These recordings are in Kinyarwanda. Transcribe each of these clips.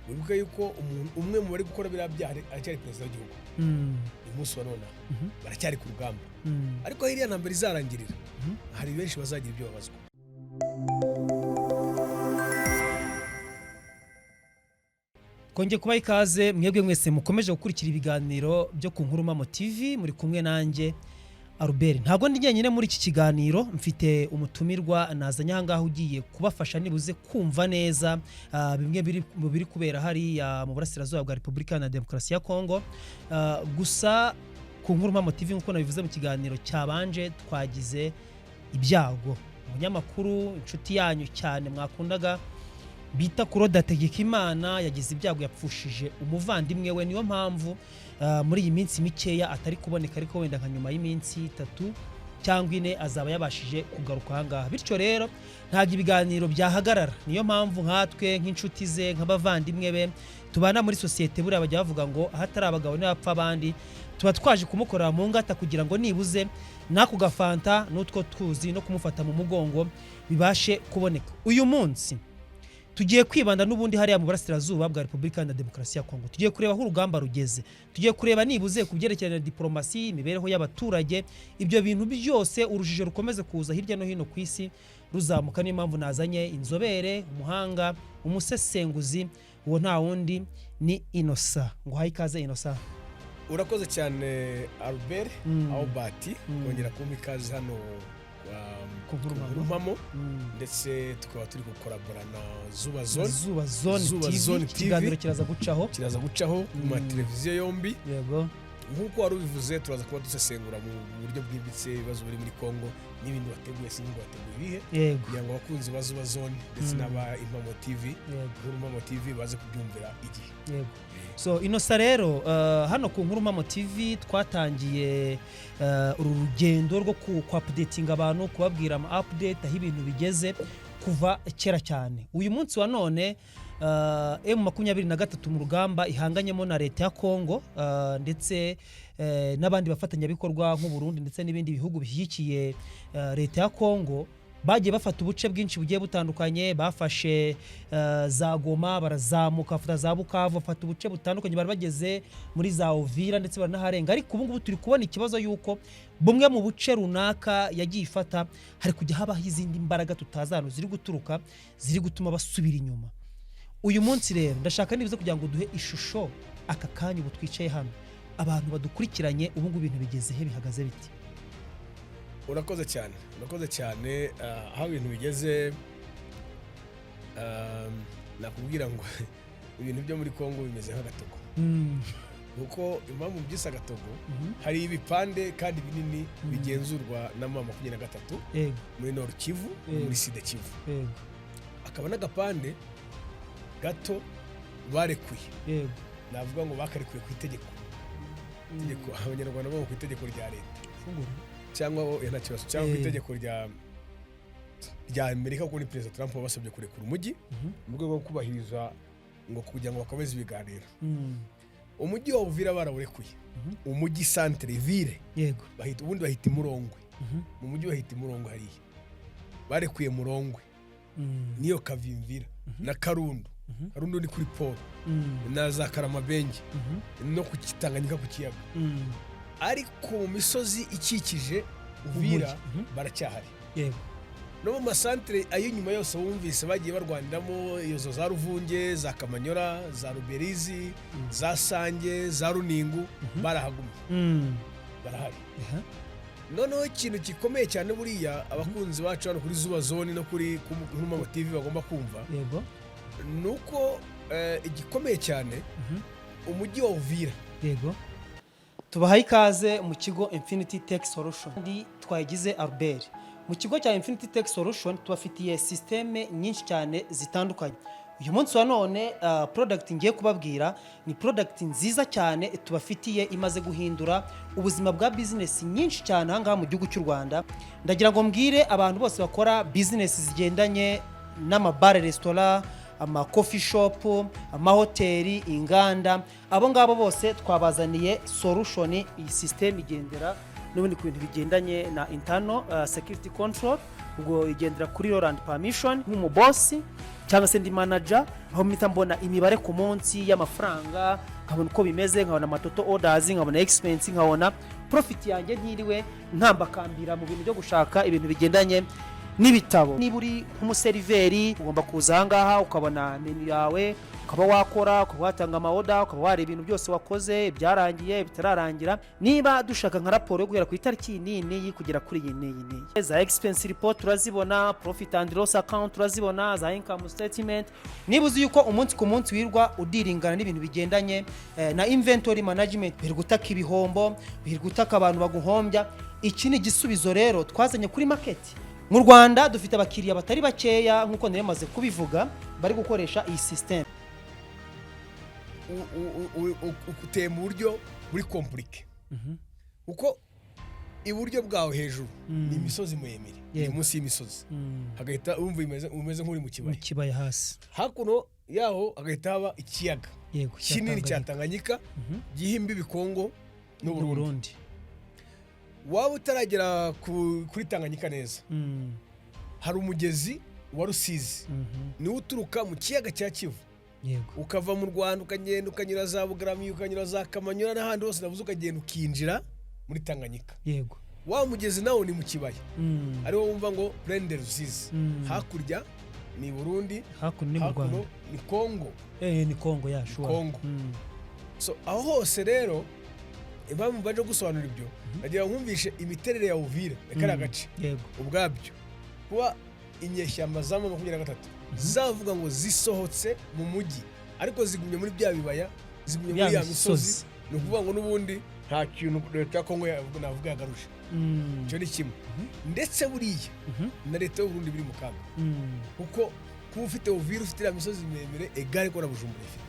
wibuka yuko umwe mu bari gukora biriya byaha aracyari perezida w'igihugu uyu munsi wa none baracyari ku rugamba ariko hiriya ntambara izarangirira hari benshi bazagira ibyo babazwa. Kongeye kubaha ikaze mwebwe mwese mukomeje gukurikira ibiganiro byo ku Nkuru Mpamo TV, muri kumwe nanjye Albert. Ntabwo ndi njyenyine muri iki kiganiro, mfite umutumirwa nazanye aha ngaho ugiye kubafasha nibuze kumva neza bimwe biri kubera hari mu burasirazuba bwa Repubulika na Demokarasi ya Kongo. Gusa ku Nkuru Mpamo TV nkuko nabivuze mu kiganiro cyabanje, twagize ibyago. Umunyamakuru inshuti yanyu cyane mwakundaga bita Kuroda Tegekimana yagize ibyago, yapfushije umuvandimwe we. Niyo mpamvu muri iyi minsi mikeya atari kuboneka, ariko wenda nka nyuma y'iminsi 3 cyangwa 4 azaba yabashije kugaruka aha ngaha. Bityo rero ntabwo ibiganiro byahagarara. Niyo mpamvu nkatwe nk'inshuti ze nk'abavandimwe be tubana muri societe, buriya bajya bavuga ngo ahatari abagabo n'abapfa abandi, tuba twaje kumukorera mu ngata kugira ngo nibuze nako gafanta n'utwo tuzi no kumufata mu mugongo bibashe kuboneka. Uyu munsi tugiye kwibanda n'ubundi hariya mu burasirazuba bwa Repubulika na Demokarasi ya Kongo. Tugiye kureba aho urugamba rugeze, tugiye kureba nibuze kubyerekeranye na diplomasi, imibereho y'abaturage, ibyo bintu byose urujijo rukomeze kuza hirya no hino ku isi ruzamuka. Niyo mpamvu nazanye inzobere, umuhanga, umusesenguzi, uwo nta wundi ni Innocent. Ngo haye ikaze Innocent. Urakoze cyane Albert Aubati kongera kumpa ikaze hano ku Nkuru Mpamo, ndetse tukaba turi gukorabora na Zuba Zone TV. Ikiganiro kiraza gucaho mu mateleviziyo yombi. Yego, nk'uko wari ubivuze turaza kuba dusesengura mu buryo bwimbitse ibibazo biri muri Kongo n'ibindi wateguye singo wateguye ibihe kugira ngo abakunzi ba Zuba Zone ndetse n'aba Impamo TV Nkuru Mpamo TV baze kubyumvira igihe. Yego. So Innocent rero hano ku Nkuru Mpamo TV twatangiye uru rugendo rwo ku updating abantu, kubabwira ama update aho ibintu bigeze kuva kera cyane. Uyu munsi wa none M23 mu rugamba ihanganyemo na leta ya Kongo ndetse n'abandi bafatanyabikorwa nk'u Burundi ndetse n'ibindi bihugu bishyigikiye leta ya Kongo, bagiye bafata ubuce bwinshi bugiye butandukanye. Bafashe za Goma, barazamuka bafata za Bukavu, bafata ubuce butandukanye, bari bageze muri za Uvira ndetse baranaharenga. Ariko ubu ngubu turi kubona ikibazo yuko bumwe mu buce runaka yagiye ifata hari kujya habaho izindi mbaraga tutazano ziri guturuka, ziri gutuma basubira inyuma. Uyu munsi rero ndashaka nibuze kugira ngo duhe ishusho aka kanya ubu twicaye hano, abantu badukurikiranye ubu ngubu ibintu bigeze he, bihagaze biti? Urakoze cyane aho ibintu bigeze. Nakubwira ngo ibintu byo muri Kongo bimeze nk'agatogo. Nuko impamvu byise agatogo, hari ibipande kandi binini bigenzurwa na M23 muri Nord Kivu, muri Sud Kivu. Akaba n'agapande gato barekuye. Navuga ngo bakarekuye ku itegeko abanyarwanda bo ku itegeko rya leta cyangwa nta kibazo cyangwa ku itegeko rya Amerika, kuko ni Perezida Trump basabye kurekura umujyi mu rwego rwo kubahiriza ngo kugira ngo bakomeze ibiganiro. Umujyi wa Uvira barawurekuye, umujyi centre ville, ubundi bahita Murongwe. Mu mujyi bahita Murongwe hariya barekuye Murongwe niyo Kavimvira na Karundu. Karundu ni kuri Polo na za Karamabenge no ku Tanganyika ku kiyaga. Ariko mu misozi ikikije Uvira baracyahari. No mu masantere ayo nyuma yose wumvise bagiye barwaniramo, iyo za Ruvunge, za Kamanyora, za Ruberizi, za Sange, za Runingu, barahagumye, barahari. Noneho ikintu gikomeye cyane buriya abakunzi bacu hano kuri Zuba Zone no kuri Nkuru Mpamo TV bagomba kumva, nuko igikomeye cyane umujyi wa Uvira. Tubahaye ikaze mu kigo Infinity Tech Solution. Ndi twagize Albert. Mu kigo cya Infinity Tech Solution tubafitiye systeme nyinshi cyane zitandukanye. Uyu munsi wa none product ngiye kubabwira ni product nziza cyane tubafitiye, imaze guhindura ubuzima bwa business nyinshi cyane aha ngaha mu gihugu cy'u Rwanda. Ndagira ngo mbwire abantu bose bakora business zigendanye n'amabare, restaurant, ama coffee shop, ama hoteli, inganda, abo ngabo bose twabazaniye solution. Iyi system igendera n'ubundi ku bintu bigendanye na internal security control, ubwo igendera kuri law and permission nk'umubosi. cyangwa se ndi manager aho mpita mbona imibare ku munsi y'amafaranga, nkabona uko bimeze, nkabona amatoto orders, nkabona expense, nkabona profit yanjye ntiriwe nkambakambira mu bintu byo gushaka ibintu bigendanye n'ibitabo. Niba uri nk'umuseriveri ugomba kuza ahangaha ukabona menu yawe, ukaba wakora, ukaba watanga amaoda, ukaba wareba ibintu byose wakoze, byarangiye bitararangira. Niba dushaka nka raporo yo guhera ku itariki nini kugera kuri iyi n'iyi, za expense report turazibona, profit and loss account turazibona, za income statement. Niba uzi yuko umunsi ku munsi wirwa udiringana n'ibintu bigendanye na inventory management, biri gutaka ibihombo, biri gutaka abantu baguhombya, iki ni igisubizo rero twazanye kuri market. Mu Rwanda dufite abakiriya batari bakeya nkuko niremaze kubivuga bari gukoresha iyi system. Ukuteye mu buryo buri complique. Uko iburyo bwawe hejuru ni imisozi miremire, ni munsi y'imisozi. Hagahita umva umeze nk'uri mu kibaya. Mu kibaya hasi. Hakuno yaho hagahita haba ikiyaga. Yego, kinini cya Tanganyika, gihimba ibikongo n'u Burundi. Waba utaragera kuri Tanganyika neza, hari umugezi wa Rusizi, ni uturuka mu kiyaga cya Kivu. Yego. Ukava mu Rwanda ukagenda ukanyura za Bugarama, ukanyura za Kamanyura n'ahandi hose navuze, ukagenda ukinjira muri Tanganyika. Yego. Wa mugezi nawo ni mu kibaya, ariwo wumva ngo Plaine de Rusizi. Hakurya ni Burundi, hakuno ni mu Rwanda, ni Kongo. Ni Kongo yashua. Kongo. So aho hose rero impamvu baje gusobanura ibyo, nagira nkumvishe imiterere ya Uvira kari agace. Yego. Ubwabyo kuba inyeshyamba za 23 zavuga ngo zisohotse mu mujyi ariko zigumye muri bya bibaya, zigumye muri ya misozi, no kuvuga ngo nubundi nta kintu leta ya Kongo navuga yagaruje. Cyo ni kimwe. Ndetse buriya na leta y'u Burundi biri mu kaga, kuko kuba ufite Uvira, ufite ya misozi miremire egare ko na Bujumbura ifite.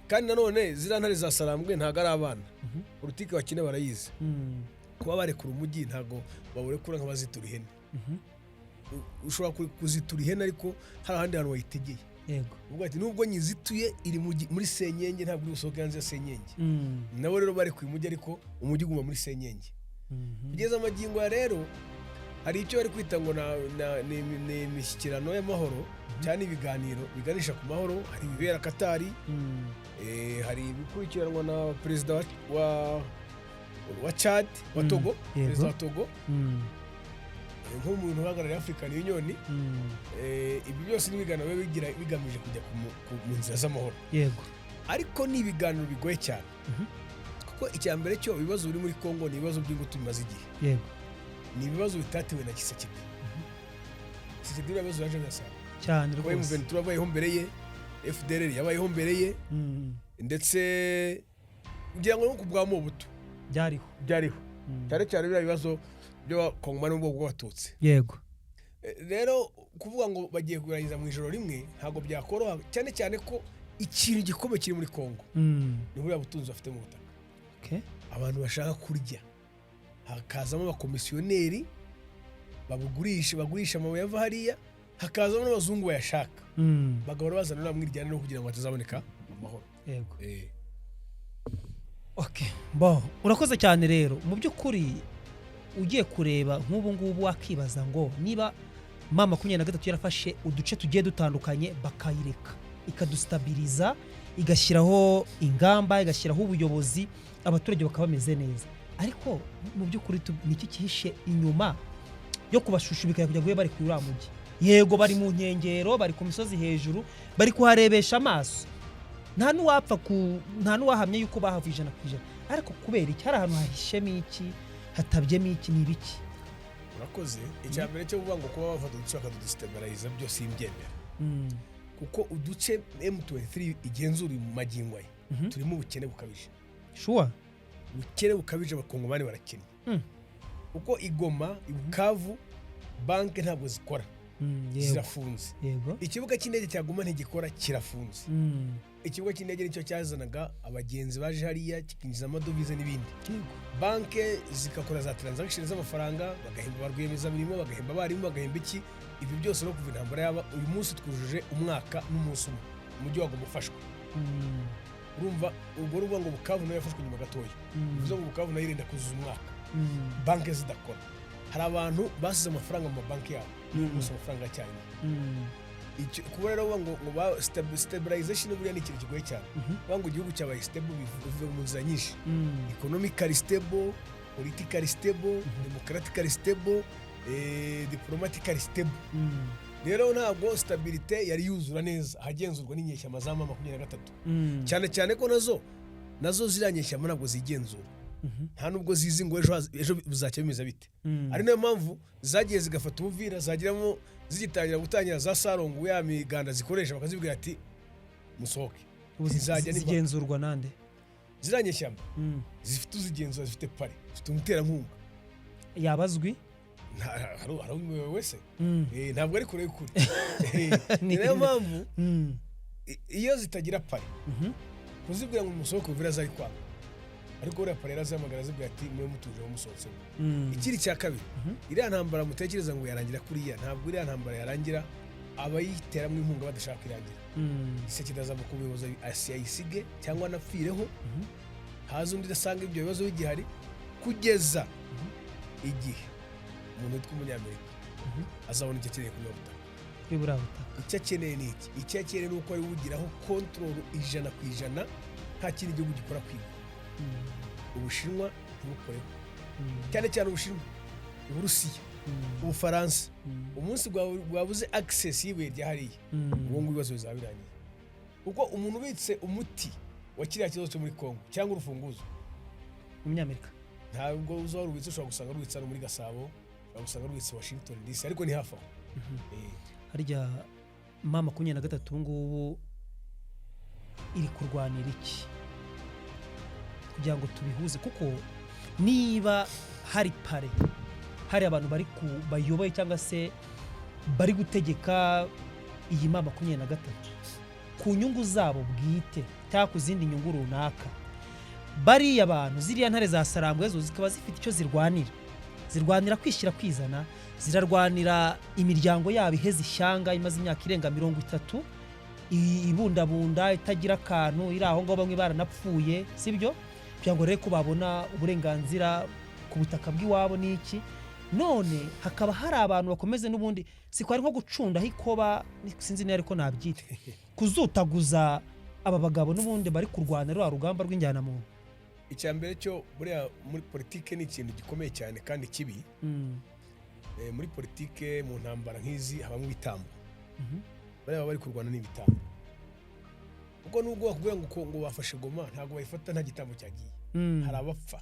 Kandi nanone zira ntare za Sarambwe ntago ari abana. Politiki bakine barayizi. Kuba barekura umujyi ntago bawurekura nk'abazitura ihene. Ushobora kuzitura ihene ariko hari ahandi hantu wayitegeye. Yego. Ubwo ati nubwo nyizituye iri muri Senyenge ntabwo uri busohoke hanze ya Senyenge. Nabo rero barekuye umujyi ariko umujyi guma muri Senyenge. Kugeza amagingo ya rero hari icyo bari kwita ngo ni imishyikirano y'amahoro, cyane ibiganiro biganisha ku mahoro. Hari ibibera Katari, hari ibikurikiranwa na perezida wa Chad, wa Togo, perezida wa Togo, nk'umuntu uhagarariye African Union. Ibi byose n'ibiganiro bigamije kujya mu nzira z'amahoro. Yego. Ariko ni ibiganiro bigoye cyane, kuko icya mbere cyo ibibazo biri muri Kongo ni ibibazo by'ingutu bimaze igihe. Yego. Ni ibibazo bitatewe na Kisekedi. Kisekedi ibibazo yaje gasaba cyane rwose. Ko turabayeho mbere ye, FDLR yabayeho mbere ye, ndetse kugira ngo no kubwamo ubuto byariho cyane cyane bya bibazo byo Kongo n'ubwo bw'abatutsi. Yego. Rero kuvuga ngo bagiye kurangiza mu ijoro rimwe ntago byakoroha, cyane cyane ko ikintu gikomeye kiri muri Kongo ni buriya butunzi bafite mu butaka. Okay. Abantu bashaka kurya, hakazamo abakomisiyoneri bagurisha amabuye ava hariya, hakazamo n'abazungu bayashaka, bagahora bazana n'amwiryane no kugira ngo batazaboneka amahoro. Yego. Okay. Bo, urakoze cyane rero. Mu by'ukuri ugiye kureba nk'ubu ngubu wakibaza ngo niba mama 23 yarafashe uduce tugiye dutandukanye bakayireka ikadustabiliza, igashyiraho ingamba, igashyiraho ubuyobozi, abaturage bakaba bameze neza, ariko mu by'ukuri niki kihishe inyuma yo kubashushubika kujya guye bari kuri mujyi? Yego, bari mu nkengero, bari ku misozi hejuru, bari kuharebesha amaso, nta nuwahamye yuko bahavu 100%, ariko kubera iki hari ahantu hahishemo iki, hatabyemo iki, ni biki? Urakoze. Icya mbere cyo kuvuga ngo kuba bafata uduce bakadustabiliza byose imbyemera, kuko uduce M23 igenzura mu magingo ye turimo ubukene bukabije. Sure. Ubukene bukabije, abakongomani barakennye. Uko Igoma, Ibukavu banke ntabwo zikora, zirafunze. Yego. Ikibuga cy'indege cya Goma ntigikora, kirafunze. Ikibuga cy'indege nicyo cyazanaga abagenzi baje hariya, kikinjiza amadovize n'ibindi. Banke zikakora za transaction z'amafaranga, bagahemba barwiyemezamirimo, bagahemba abarimu, bagahemba iki. Ibi byose no kuva intambara yaba uyu munsi twujuje umwaka n'umunsi umwe umujyi wago mufashwe. Urumva ubwo ruvuga ngo Bukavu nayo yafashwe nyuma gatoya, bivuze ngo Bukavu nayo irenda kuzuza umwaka, banke zidakora. Hari abantu basize amafaranga mu banki yabo, n'umunsi amafaranga cyane. kuba rero ngo stabilization buriya ni ikintu kigoye cyane ngo igihugu cyabaye stable bivuye mu nzira nyinshi economically stable, politically stable, democratically stable, diplomatically stable. Rero ntabwo stabilité yari yuzura neza ahagenzurwa n'inyeshyamba za M23 cyane cyane ko nazo ziranyeshyamba ntabwo zigenzura nta nubwo zizi ngo ejo bizacya bimeze bite ari nayo mpamvu zagiye zigafata ubuvira zagiramo gutangira za Sarongo ya miganda zikoresha bakazibwira ati musohoke. Zigenzurwa nande ziranyeshyamba zifite uzigenzura zifite pare zifite umuterankunga yabazwi hari wese ntabwo ari kure y'ukuri. Niyo mpamvu iyo zitagira pare kuzibwira ngo musohoke ubuvira zari kwanga ariko uriya pare yarazamagara zibwira ati mwe mutuje wo musohotsemo. Ikiri cya kabiri iriya ntambara mutekereza ngo yarangira kuriya ntabwo iriya ntambara yarangira abayiteramo inkunga badashaka irangira. Ise kidazava ku bibazo asiyisige cyangwa napfireho haza undi dasanga ibyo bibazo bigihari kugeza igihe umuntu witwa umunyamerika azabona icyo akeneye kunywa butaka. Icyo akeneye ni iki? Icyo akeneye ni uko ari wugiraho control 100% nta kindi gihugu gikora kwiga. Ubushinwa ntibukoreho cyane cyane Ubushinwa, Uburusiya, Ubufaransa umunsi gwabuze access yiwe ryahariye uwo ngo ibibazo bizabirangiye kuko umuntu ubitse umuti wa kiriya kibazo cyo muri Kongo cyangwa urufunguzo umunyamerika ntabwo uzarubitse ushobora gusanga rubitse muri Gasabo usanga rwitse Washington DC ariko ni hafa. Harya M23 ngubu iri kurwanira iki kugira ngo tubihuze kuko niba hari pare hari abantu bari bayoboye cyangwa se bari gutegeka iyi M23 ku nyungu zabo bwite cyangwa ku zindi nyungu runaka bari abantu ziriya ntare za Sarambwe zo zikaba zifite icyo zirwanira kwishyira kwizana zirarwanira imiryango yabo iheze ishyanga imaze imyaka irenga 30 ibundabunda itagira akantu iri aho ngo bamwe baranapfuye sibyo kugira ngo reko babona uburenganzira ku butaka bw'iwabo n'iki none hakaba hari abantu bakomeze n'ubundi sikwari nko gucunda hikoba sinzi ne ariko nabyite kuzutaguza aba bagabo n'ubundi bari kurwanira rugamba rw'injyana mu icyambere cyo muri politike ni ikintu gikomeye cyane kandi kibi. Muri politike mu ntambara nk'izi habamo ibitambo bari kurwana n'ibitambo kuko nubwo bakubwira ngo bafashe Goma ntabwo bayifata nta gitambo cyagiye. Hari abapfa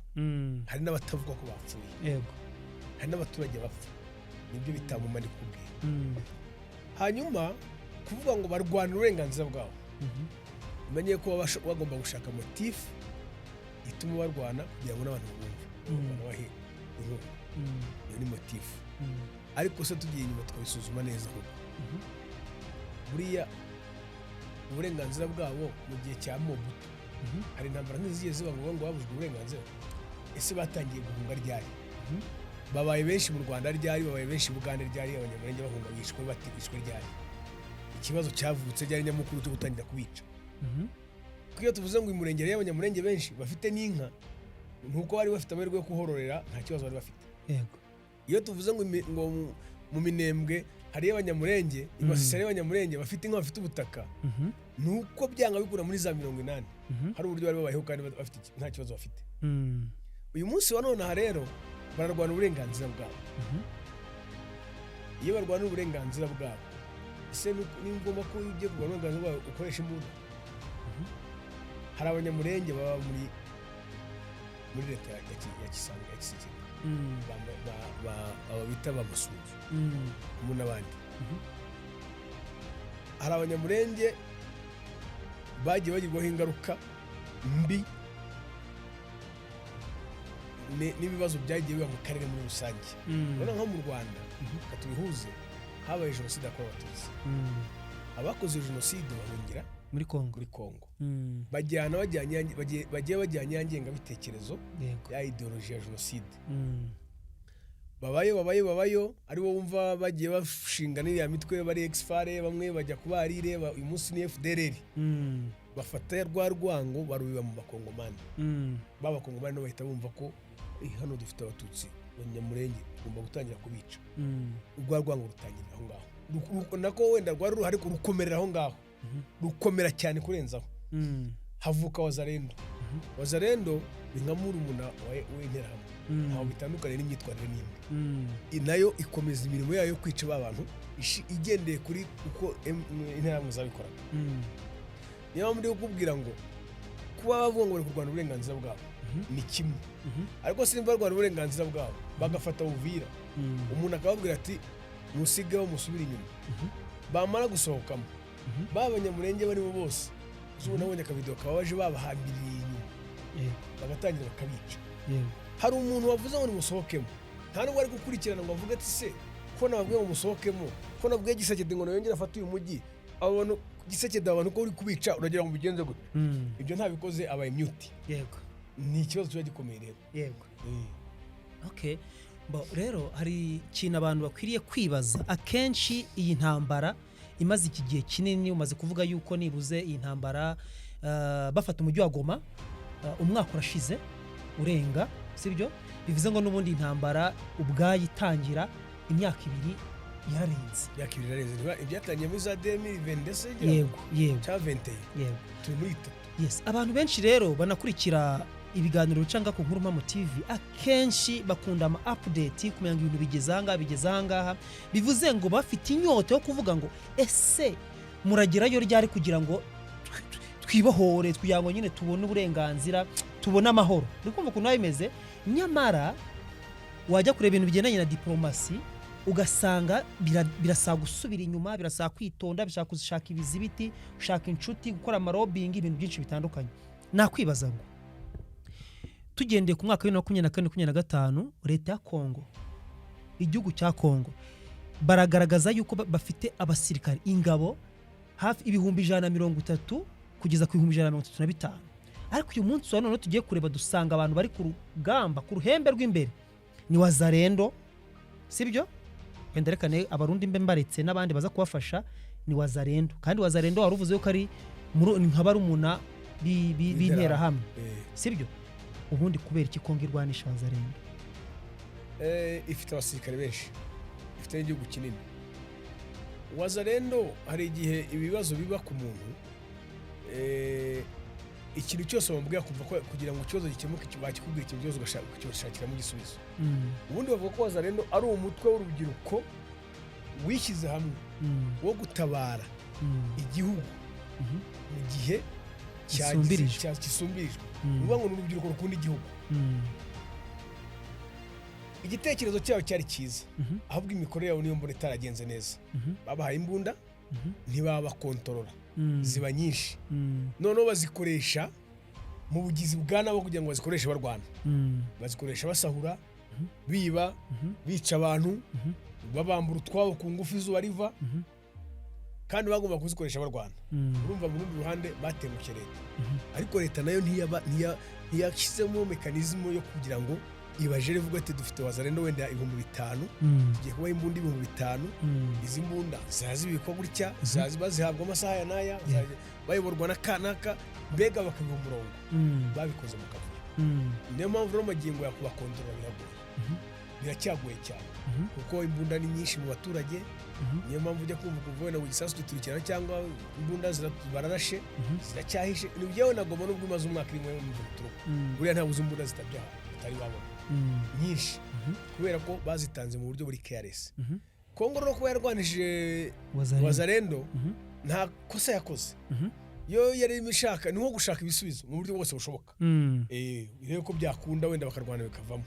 hari n'abatavuga ko bapfuye yego hari n'abaturage bapfa nibyo bitambo mari kubwira. Hanyuma kuvuga ngo barwanira uburenganzira bwabo umenye ko bagomba gushaka motif ituma barwana kugira ngo n'abantu bumve babahe inkuru. Iyo ni motif ariko se tugiye inyuma twabisuzuma neza ko buriya uburenganzira bwabo mu gihe cya Mobutu hari intambara nk'izigiye ziba ngo babuzwe uburenganzira. Ese batangiye guhunga ryari? Babaye benshi mu Rwanda ryari? Babaye benshi mu Uganda ryari? Abanyamurenge bahunga bishwe batigishwe ryari? Ikibazo cyavutse ryari nyamukuru cyo gutangira kubica. Kuko tuvuze ngo imurengere y'abanyamurenge benshi bafite n'inka nkuko bari bafite amahirwe yo kuhororera nta kibazo bari bafite. Yego. Iyo tuvuze ngo mu Minembwe hari abanyamurenge ibasisari y'abanyamurenge bafite inka bafite ubutaka nuko byanga bikura muri za 80 hari uburyo bari babayeho kandi bafite nta kibazo bafite. Uyu munsi wa none rero bararwana uburenganzira bwabo. Iyo barwana uburenganzira bwabo ese ni ngombwa ko ugiye kurwana uburenganzira bwabo ukoresha imbunda. Hari abanyamurenge baba muri leta ya Kisanga ya Kisike bita bamusuzu mu n'abandi. Hari abanyamurenge bagiye bagirwaho ingaruka mbi n'ibibazo byagiye biba mu karere muri rusange. None nko mu Rwanda katubihuze habaye jenoside yakorewe Abatutsi. Abakoze jenoside bahungira muri Kongo bagiye bajyanye ingengabitekerezo ya ideology ya jenoside. babayo ari bo wumva bagiye bashinganira ya mitwe bari exfare bamwe bajya kubarire uyu munsi ni FDLR. Bafata rwa rwango barubiba mu bakongomani. Babakongomani no bahita bumva ko hano dufite Abatutsi abanyamurenge ugomba gutangira kubica. Urwa rwango rutangira aho ngaho nako wenda rwari ruhari rukomerera aho ngaho rukomera cyane kurenzaho havuka wazarendo ni nka murumuna w'interahamwe ntaho bitandukanye n'imyitwarire n'imwe nayo ikomeza imirimo yayo yo kwica abantu igendeye kuri uko interahamwe zabikoraga niyo mpamvu ndi kukubwira ngo kuba bavuga ngo bari kurwanya uburenganzira bwabo ni kimwe ariko simba barwanya uburenganzira bwabo bagafata Uvira umuntu akababwira ati musigeho musubire inyuma bamara gusohokamo b'abanyamurenge barimo bose ubu nabonye akavidewo kababaje babahambiriye inyuma bagatangira bakabica hari umuntu wavuze ngo nimusohokemo nta n'ubwo ari gukurikirana ngo avuge ati se ko nababwiye ngo musohokemo ko nabwiye Gisekedi ngo yongere afate uyu mujyi abo bantu Gisekedi abantu ko uri kubica uragira ngo mubigenze gute ibyo ntabikoze abaye mute yego ni ikibazo cyo gikomeye rero yego okay rero hari ikintu abantu bakwiriye kwibaza akenshi iyi ntambara imaze iki gihe kinini umaze kuvuga yuko nibuze iyi ntambara bafata umujyi wa Goma umwaka urashize urenga sibyo bivuze ngo n'ubundi intambara ubwayitangira imyaka 2 yararenze ibyatangiye muri za 2020 yego cya 20 yego turi muri yes abantu benshi rero banakurikira ibiganiro bicanga ku Nkuru Mpamo TV akenshi bakunda ama update kumenya ibintu bigeze ahangaha bivuze ngo bafite inyota yo kuvuga ngo ese muragerayo ryari kugira ngo twibohore twiyango nyine tubone uburenganzira tubone amahoro ndikumva ukuntu bimeze nyamara wajya kureba ibintu bigendanye na diplomasi ugasanga birasaba gusubira inyuma birasaba kwitonda bishaka kuzishaka ibizibiti ushaka inshuti gukora amarobing ibintu byinshi bitandukanye nakwibaza ngo tugendeye ku mwaka wa 2024-2025 leta ya Kongo igihugu cya Kongo baragaragaza yuko bafite abasirikari ingabo hafi 130 kugeza ku 135 ariko uyu munsi none tugiye kureba dusanga abantu bari ku rugamba ku ruhembe rw'imbere ni wazarendo sibyo wenderekane abarundi mbe mbaretse n'abandi baza kubafasha ni wazarendo kandi wazarendo waruvuze yuko ari nk'abarumuna bintera hamwe sibyo ubundi kubera iki Kongo irwanisha wazarendo ifite abasirikare benshi ifite n'igihugu kinini wazarendo hari igihe ibibazo biba ku muntu ikintu cyose bamubwira kumva ko kugira ngo ikibazo gikemuke bakikubwira ikintu cyose ugashakira mu gisubizo ubundi bavuga ko wazarendo ari umutwe w'urubyiruko wishyize hamwe wo gutabara igihugu mu gihe kisumbirijwe uvuga ngo n'urubyiruko rukunda igihugu igitekerezo cyabo cyari cyiza ahubwo imikorere yabo niyo mbona itaragenze neza babahaye imbunda ntibabakontorora ziba nyinshi noneho bazikoresha mu bugizi bwa nabo kugira ngo bazikoreshe barwana bazikoresha basahura biba bica abantu babambura utwabo ku ngufu izuba riva kandi bagomba kuzikoresha barwana urumva mu rundi ruhande batemuke leta ariko leta nayo ntiyashyizemo mekanizmu yo kugira ngo ibajere vuga ati dufite wazarendo wenda 5,000 tugiye kubaha imbunda 5,000 izi mbunda zazibikwa gutya bazihabwa amasaha ya naya bayoborwa na kanaka mbega bakabiha umurongo babikoze mu kavuyo niyo mpamvu rero magingo ya kubakontorora biragoye biracyagoye cyane kuko imbunda ni nyinshi mu baturage niyo mpamvu ujya kumva kuvuga ngo igisasu giturikira cyangwa imbunda bararashe ziracyahishe ni byewe nagoma nubwo imaze umwaka rimwe mu bituro buriya ntabuze imbunda zitabyaha bitari babona nyinshi kubera ko bazitanze mu buryo buri careless Kongo rero kuba yarwanije wazarendo nta kosa yakoze yo yari imishaka ni nko gushaka ibisubizo mu buryo bwose bushoboka rero ko byakunda wenda bakarwana bikavamo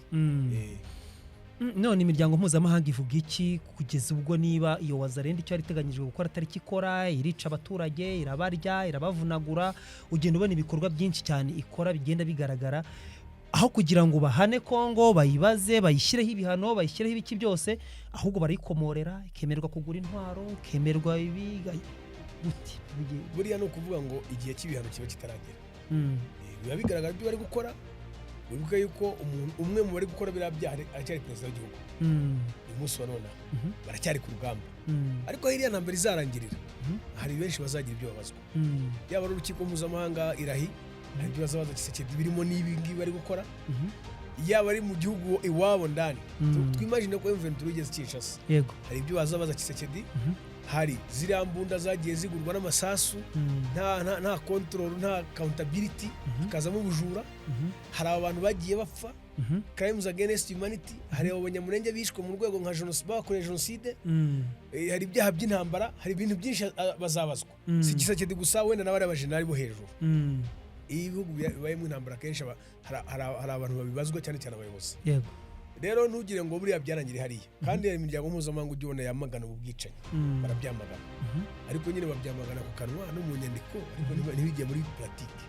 none imiryango mpuzamahanga ivuga iki kugeza ubwo niba iyo wazarendo icyo yariteganyijwe gukora atari kikora irica abaturage irabarya irabavunagura ugenda ubona ibikorwa byinshi cyane ikora bigenda bigaragara aho kugira ngo bahane Kongo bayibaze bayishyireho ibihano bayishyireho ibiki byose ahubwo barikomorera ikemerwa kugura intwaro ikemerwa ibiga guti buriya no kuvuga ngo igihe cy'ibihano kiba kitaragera biba bigaragara ibyo bari gukora wibuka yuko umwe mu bari gukora birabyare aracyari perezida w'igihugu uyu munsi wa none baracyari ku rugamba ariko hiriya ntambara izarangirira hari benshi bazagira ibyo babazwa yaba ari urukiko mpuzamahanga irahi hari ibyo bazabaza Gisekedi birimo n'ibi ngibi bari gukora yaba ari mu gihugu iwabo ndani. Twimagine ko M23 igeze Kinshasa, yego hari ibyo bazabaza Tshisekedi, hari ziriya mbunda zagiye zigurwa n'amasasu, nta control, nta accountability, hakazamo ubujura, hari abantu bagiye bapfa, crimes against humanity, hari abanyamurenge bishwe mu rwego nka genocide, bakoreye genocide, hari ibyaha by'intambara, hari ibintu byinshi bazabazwa. Si Tshisekedi gusa, wenda n'abari abajenerali bo hejuru. Ibihugu bibayemo intambara kenshi hari abantu babibazwa cyane cyane abayobozi. Yego. Rero ntugire ngo buriya byarangire hariya, kandi hari imiryango mpuzamahanga ujya ubona yamagana ubu bwicanyi, barabyamagana, ariko nyine babyamagana ku kanwa no mu nyandiko, ariko ntibigiye muri pratique.